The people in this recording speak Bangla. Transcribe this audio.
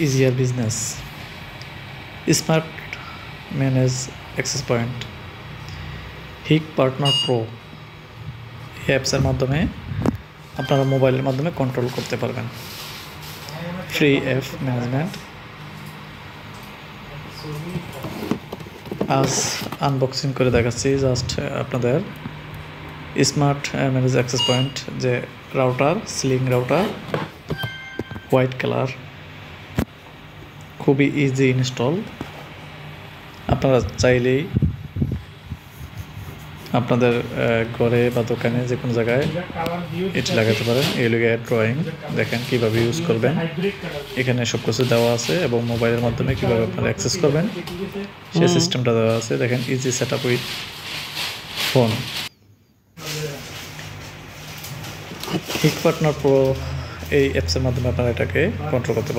easier business. Smart manage access point. হিক partner pro এই অ্যাপসের মাধ্যমে আপনারা মোবাইলের মাধ্যমে কন্ট্রোল করতে পারবেন। Free app management. আজ আনবক্সিং করে দেখাচ্ছি জাস্ট আপনাদের স্মার্ট ম্যানেজ অ্যাক্সেস পয়েন্ট, যে router, ceiling router, white colour, খুবই ইজি ইনস্টল। আপনারা চাইলেই আপনাদের ঘরে বা দোকানে যে কোনো জায়গায় এটি লাগাতে পারেন। এই লগে ড্রয়িং দেখেন কিভাবে ইউজ করবেন, এখানে সব কিছু দেওয়া আছে এবং মোবাইলের মাধ্যমে কিভাবে আপনারা অ্যাক্সেস করবেন সেই সিস্টেমটা দেওয়া আছে। দেখেন easy set up with phone. হিক partner pro এই অ্যাপসের মাধ্যমে আপনারা এটাকে কন্ট্রোল করতে পারেন।